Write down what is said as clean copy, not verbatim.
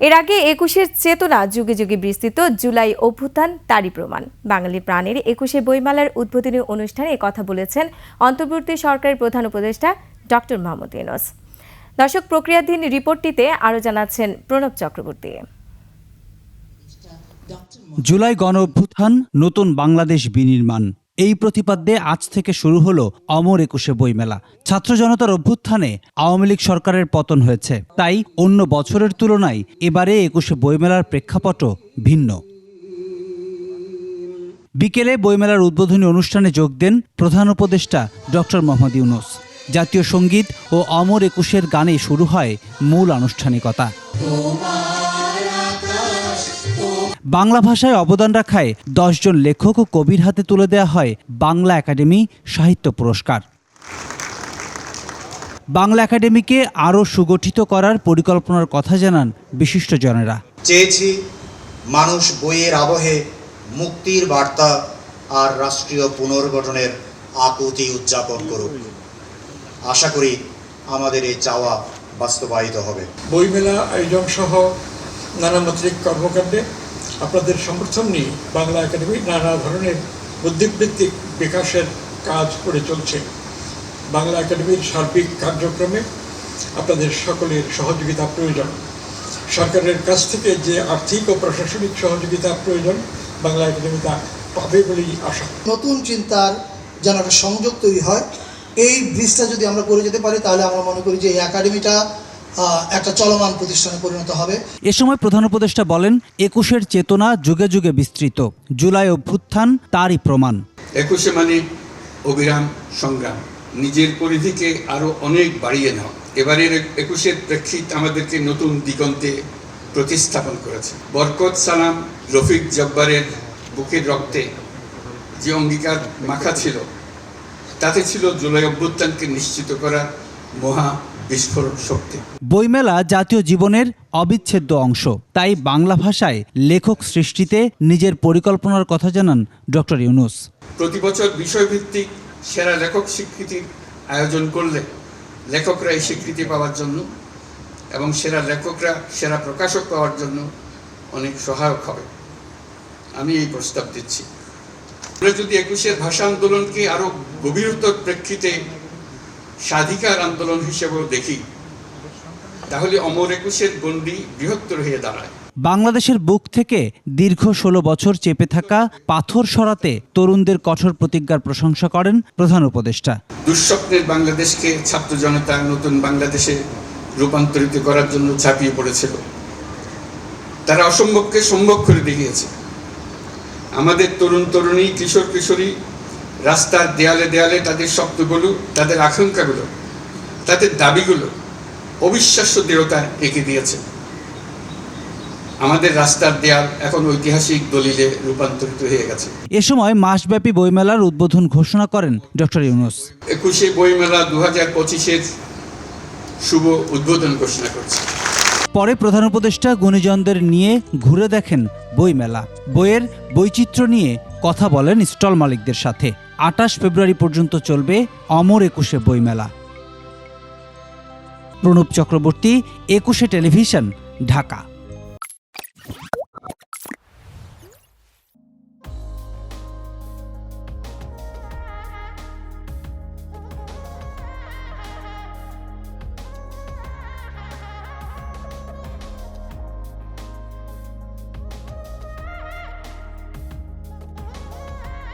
এর আগে ২১-এর চেতনা যুগে যুগে বিস্তৃত, জুলাই অভ্যুত্থান তারই প্রমাণ। বাঙালির প্রাণের ২১শে বইমেলার উদ্বোধনী অনুষ্ঠানে কথা বলেছেন অন্তর্বর্তী সরকারের প্রধান উপদেষ্টা ডক্টর মোহাম্মদ ইউনূস। দর্শক, প্রক্রিয়াধীন রিপোর্টটিতে আরও জানাচ্ছেন প্রণব চক্রবর্তী। জুলাই গণ অভ্যুত্থান, নতুন বাংলাদেশ বিনির্মাণ, এই প্রতিপাদ্যে আজ থেকে শুরু হলো অমর ২১শে বইমেলা। ছাত্র জনতার অভ্যুত্থানে আওয়ামী লীগ সরকারের পতন হয়েছে, তাই অন্য বছরের তুলনায় এবারে ২১শে বইমেলার প্রেক্ষাপটও ভিন্ন। বিকেলে বইমেলার উদ্বোধনী অনুষ্ঠানে যোগ দেন প্রধান উপদেষ্টা ডক্টর মোহাম্মদ ইউনূস। জাতীয় সঙ্গীত ও অমর ২১এর গানে শুরু হয় মূল আনুষ্ঠানিকতা। বাংলা ভাষায় অবদান রাখায় ১০ জন লেখক ও কবির হাতে তুলে দেওয়া হয় বাংলা একাডেমি সাহিত্য পুরস্কার। বাংলা একাডেমিকে আরও সুগঠিত করার পরিকল্পনার কথা জানান বিশিষ্টজনেরা। চেয়েছি মানুষ বইয়ের আবহে মুক্তির বার্তা আর রাষ্ট্রীয় পুনর্গঠনের আকুতি উদযাপন করুক। আশা করি আমাদের এই চাওয়া বাস্তবায়িত হবে। বইমেলা আয়োজন সহ নানা মাত্রিক কর্মকাণ্ডে আপনাদের সমর্থন নিয়ে বাংলা একাডেমি নানা ধরনের বুদ্ধিবৃত্তিক বিকাশের কাজ করে চলছে। বাংলা একাডেমির সার্বিক কার্যক্রমে আপনাদের সকলের সহযোগিতা প্রয়োজন। সরকারের কাছ থেকে যে আর্থিক ও প্রশাসনিক সহযোগিতা প্রয়োজন, বাংলা একাডেমি তা পাবে বলেই আশা। নতুন চিন্তার যেন একটা সংযোগ তৈরি হয়, এই ব্রিজটা যদি আমরা করে যেতে পারি, তাহলে আমরা মনে করি যে এই একাডেমিটা একটা চলমান প্রতিষ্ঠানে পরিণত হবে। এ সময় প্রধান উপদেষ্টা বলেন, ২১-এর চেতনা যুগে যুগে বিস্তৃত, জুলাই অভ্যুত্থান তারই প্রমাণ। ২১শে মানে অবিরাম সংগ্রাম, নিজের পরিধিকে আরও অনেক বাড়িয়ে নেওয়া। এবারের ২১-এর প্রেক্ষিত আমাদেরকে নতুন দিগন্তে প্রতিস্থাপন করেছে। বরকত সালাম, রফিক জব্বারের বুকের রক্তে যে অঙ্গীকার মাখা ছিল, তাতে ছিল জুলাই অভ্যুত্থানকে নিশ্চিত করার মহা বিস্ফোরক শক্তি। বইমেলা জাতীয় জীবনের অবিচ্ছেদ্য অংশ, তাই বাংলা ভাষায় লেখক সৃষ্টিতে নিজের পরিকল্পনার কথা জানান ডক্টর ইউনূস। প্রতি বছর বিষয়ভিত্তিক সেরা লেখক স্বীকৃতির আয়োজন করলে লেখকরা এই স্বীকৃতি পাওয়ার জন্য এবং সেরা লেখকরা সেরা প্রকাশক পাওয়ার জন্য অনেক সহায়ক হবে। আমি এই প্রস্তাব দিচ্ছি। আমরা যদি ২১-এর ভাষা আন্দোলনকে আরও গভীরতর প্রেক্ষিতে স্বাধিকার আন্দোলন হিসেবেও দেখি, তাহলে অমর ২১-এর গণ্ডি বৃহত্তর হয়ে দাঁড়ায়। বাংলাদেশের বুক থেকে দীর্ঘ ১৬ বছর চেপে থাকা পাথর সরাতে তরুণদের কঠোর প্রতিজ্ঞার প্রশংসা করেন প্রধান উপদেষ্টা। দুঃস্বপ্নের বাংলাদেশকে ছাত্র জনতা নতুন বাংলাদেশে রূপান্তরিত করার জন্য ঝাঁপিয়ে পড়েছিল। তারা অসম্ভবকে সম্ভব করে দেখিয়েছে। আমাদের তরুণ তরুণী, কিশোর কিশোরী রাস্তার দেয়ালে দেয়ালে তাদের স্বপ্নগুলো, তাদের আকাঙ্ক্ষাগুলো, তাদের দাবিগুলো অবিশ্বাস্য দৃঢ়তায় এঁকে দিয়েছে। আমাদের রাস্তার দেয়াল এখন ঐতিহাসিক দলিলে রূপান্তরিত হয়ে গেছে। এ সময় মাসব্যাপী বইমেলার উদ্বোধন ঘোষণা করেন ডক্টর ইউনূস। ২১শে বইমেলা ২০২৫-এর শুভ উদ্বোধন ঘোষণা করছে। পরে প্রধান উপদেষ্টা গুণীজনদের নিয়ে ঘুরে দেখেন বইমেলা, বইয়ের বৈচিত্র্য নিয়ে কথা বলেন স্টল মালিকদের সাথে। ২৮ ফেব্রুয়ারি পর্যন্ত চলবে অমর ২১শে বইমেলা। প্রণব চক্রবর্তী, ২১শে টেলিভিশন, ঢাকা।